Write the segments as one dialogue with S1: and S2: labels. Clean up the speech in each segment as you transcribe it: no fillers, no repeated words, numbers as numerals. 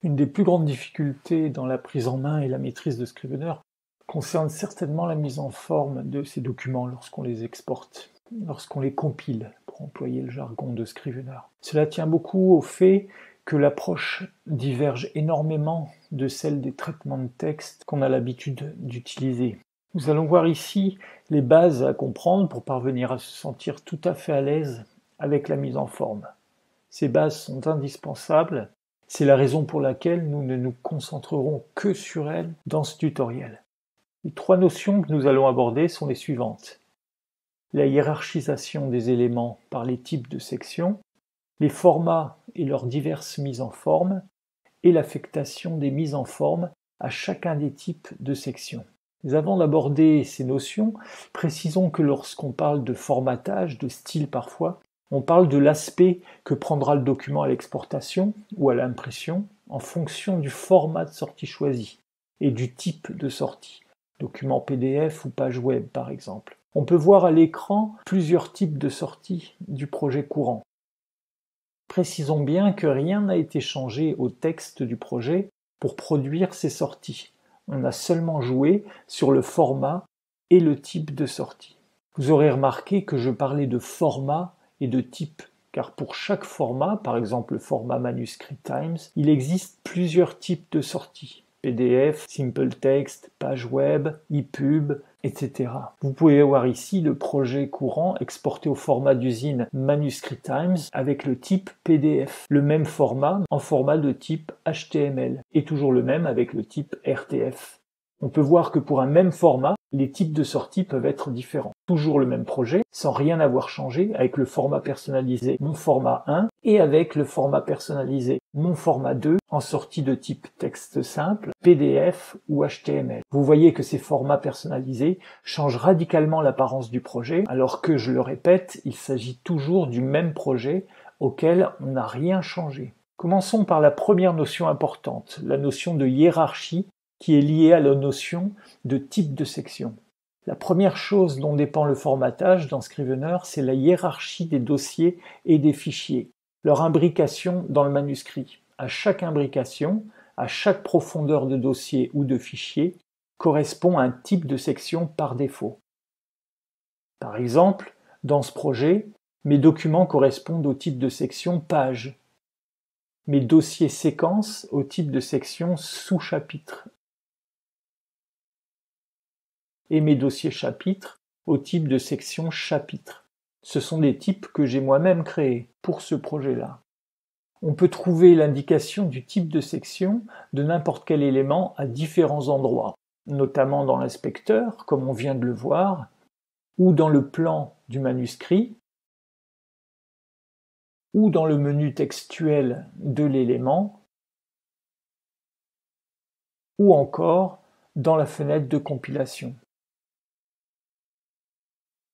S1: Une des plus grandes difficultés dans la prise en main et la maîtrise de Scrivener concerne certainement la mise en forme de ces documents lorsqu'on les exporte, lorsqu'on les compile, pour employer le jargon de Scrivener. Cela tient beaucoup au fait que l'approche diverge énormément de celle des traitements de texte qu'on a l'habitude d'utiliser. Nous allons voir ici les bases à comprendre pour parvenir à se sentir tout à fait à l'aise avec la mise en forme. Ces bases sont indispensables. C'est la raison pour laquelle nous ne nous concentrerons que sur elles dans ce tutoriel. Les trois notions que nous allons aborder sont les suivantes. La hiérarchisation des éléments par les types de sections, les formats et leurs diverses mises en forme, et l'affectation des mises en forme à chacun des types de sections. Mais avant d'aborder ces notions, précisons que lorsqu'on parle de formatage, de style parfois, on parle de l'aspect que prendra le document à l'exportation ou à l'impression en fonction du format de sortie choisi et du type de sortie, document PDF ou page web par exemple. On peut voir à l'écran plusieurs types de sorties du projet courant. Précisons bien que rien n'a été changé au texte du projet pour produire ces sorties. On a seulement joué sur le format et le type de sortie. Vous aurez remarqué que je parlais de format et de type, car pour chaque format, par exemple le format Manuscrit Times, il existe plusieurs types de sorties. PDF, Simple Text, page web, ePub, etc. Vous pouvez voir ici le projet courant exporté au format d'usine Manuscrit Times avec le type PDF, le même format en format de type HTML, et toujours le même avec le type RTF. On peut voir que pour un même format, les types de sorties peuvent être différents. Toujours le même projet, sans rien avoir changé, avec le format personnalisé mon format 1 et avec le format personnalisé mon format 2 en sortie de type texte simple, PDF ou HTML. Vous voyez que ces formats personnalisés changent radicalement l'apparence du projet, alors que, je le répète, il s'agit toujours du même projet auquel on n'a rien changé. Commençons par la première notion importante, la notion de hiérarchie, qui est liée à la notion de type de section. La première chose dont dépend le formatage dans Scrivener, c'est la hiérarchie des dossiers et des fichiers, leur imbrication dans le manuscrit. À chaque imbrication, à chaque profondeur de dossier ou de fichier, correspond un type de section par défaut. Par exemple, dans ce projet, mes documents correspondent au type de section page, mes dossiers séquences au type de section sous-chapitre, et mes dossiers chapitres au type de section chapitre. Ce sont des types que j'ai moi-même créés pour ce projet-là. On peut trouver l'indication du type de section de n'importe quel élément à différents endroits, notamment dans l'inspecteur, comme on vient de le voir, ou dans le plan du manuscrit, ou dans le menu textuel de l'élément, ou encore dans la fenêtre de compilation.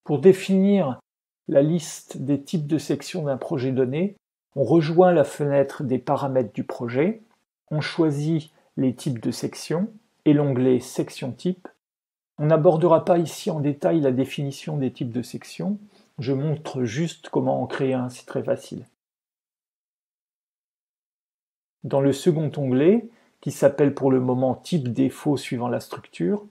S1: Pour définir la liste des types de sections d'un projet donné, on rejoint la fenêtre des paramètres du projet, on choisit les types de sections et l'onglet Section type. On n'abordera pas ici en détail la définition des types de sections, je montre juste comment en créer un, c'est très facile. Dans le second onglet, qui s'appelle pour le moment Type défaut suivant la structure,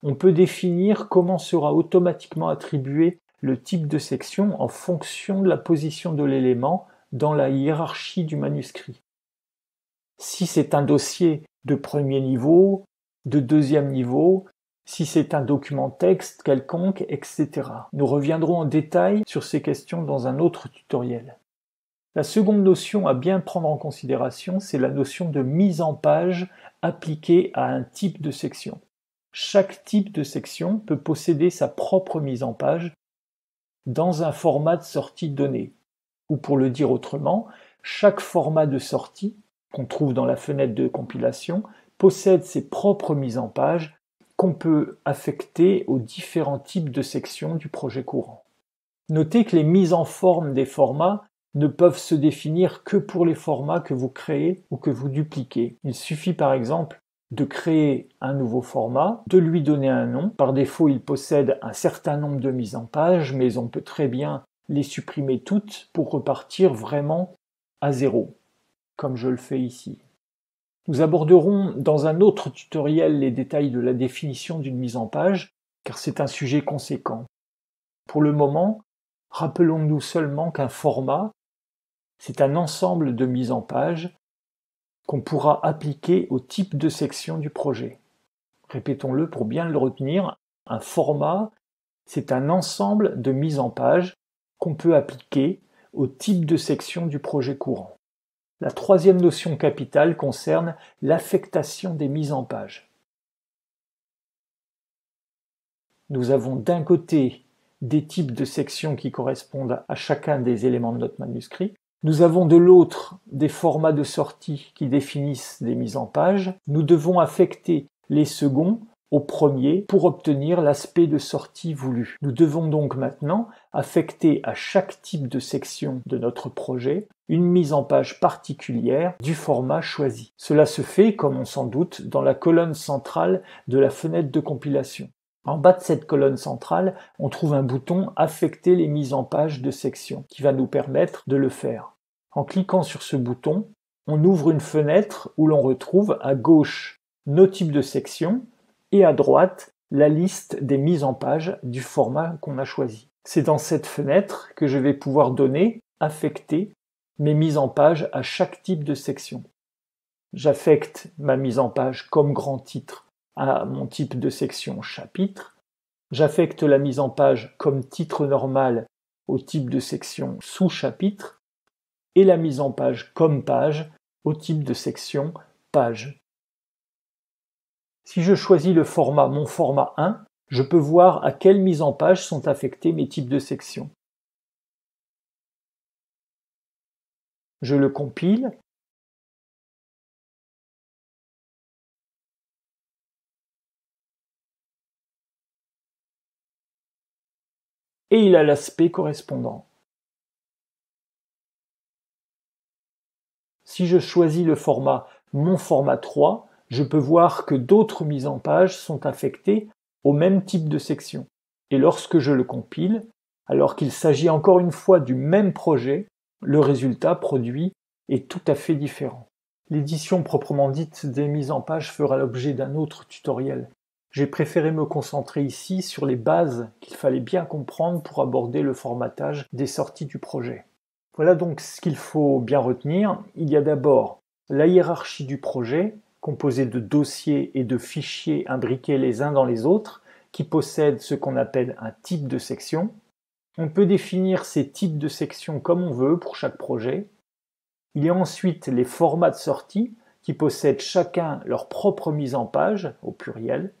S1: on peut définir comment sera automatiquement attribué le type de section en fonction de la position de l'élément dans la hiérarchie du manuscrit. Si c'est un dossier de premier niveau, de deuxième niveau, si c'est un document texte quelconque, etc. Nous reviendrons en détail sur ces questions dans un autre tutoriel. La seconde notion à bien prendre en considération, c'est la notion de mise en page appliquée à un type de section. Chaque type de section peut posséder sa propre mise en page dans un format de sortie donné. Ou pour le dire autrement, chaque format de sortie qu'on trouve dans la fenêtre de compilation possède ses propres mises en page qu'on peut affecter aux différents types de sections du projet courant. Notez que les mises en forme des formats ne peuvent se définir que pour les formats que vous créez ou que vous dupliquez. Il suffit par exemple de créer un nouveau format, de lui donner un nom. Par défaut, il possède un certain nombre de mises en page, mais on peut très bien les supprimer toutes pour repartir vraiment à zéro, comme je le fais ici. Nous aborderons dans un autre tutoriel les détails de la définition d'une mise en page, car c'est un sujet conséquent. Pour le moment, rappelons-nous seulement qu'un format, c'est un ensemble de mises en page qu'on pourra appliquer au type de section du projet. Répétons-le pour bien le retenir, un format, c'est un ensemble de mises en page qu'on peut appliquer au type de section du projet courant. La troisième notion capitale concerne l'affectation des mises en page. Nous avons d'un côté des types de sections qui correspondent à chacun des éléments de notre manuscrit. Nous avons de l'autre des formats de sortie qui définissent des mises en page. Nous devons affecter les seconds au premier pour obtenir l'aspect de sortie voulu. Nous devons donc maintenant affecter à chaque type de section de notre projet une mise en page particulière du format choisi. Cela se fait, comme on s'en doute, dans la colonne centrale de la fenêtre de compilation. En bas de cette colonne centrale, on trouve un bouton « Affecter les mises en page de section » qui va nous permettre de le faire. En cliquant sur ce bouton, on ouvre une fenêtre où l'on retrouve à gauche nos types de sections et à droite la liste des mises en page du format qu'on a choisi. C'est dans cette fenêtre que je vais pouvoir donner, affecter mes mises en page à chaque type de section. J'affecte ma mise en page comme grand titre à mon type de section chapitre. J'affecte la mise en page comme titre normal au type de section sous-chapitre et la mise en page comme page au type de section page. Si je choisis le format mon format 1, je peux voir à quelle mise en page sont affectés mes types de sections. Je le compile. Et il a l'aspect correspondant. Si je choisis le format mon format 3, je peux voir que d'autres mises en page sont affectées au même type de section. Et lorsque je le compile, alors qu'il s'agit encore une fois du même projet, le résultat produit est tout à fait différent. L'édition proprement dite des mises en page fera l'objet d'un autre tutoriel. J'ai préféré me concentrer ici sur les bases qu'il fallait bien comprendre pour aborder le formatage des sorties du projet. Voilà donc ce qu'il faut bien retenir. Il y a d'abord la hiérarchie du projet, composée de dossiers et de fichiers imbriqués les uns dans les autres, qui possèdent ce qu'on appelle un type de section. On peut définir ces types de sections comme on veut pour chaque projet. Il y a ensuite les formats de sortie, qui possèdent chacun leur propre mise en page, au pluriel.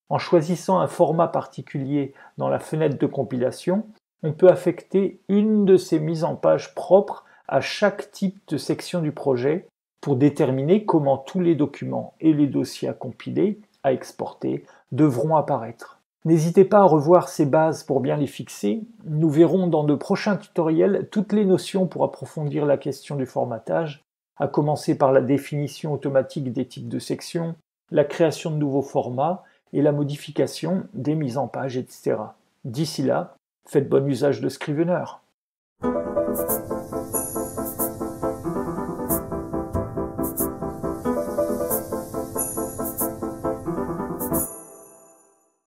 S1: En choisissant un format particulier dans la fenêtre de compilation, on peut affecter une de ces mises en page propres à chaque type de section du projet pour déterminer comment tous les documents et les dossiers à compiler, à exporter, devront apparaître. N'hésitez pas à revoir ces bases pour bien les fixer. Nous verrons dans de prochains tutoriels toutes les notions pour approfondir la question du formatage, à commencer par la définition automatique des types de sections, la création de nouveaux formats et la modification des mises en page, etc. D'ici là, faites bon usage de Scrivener.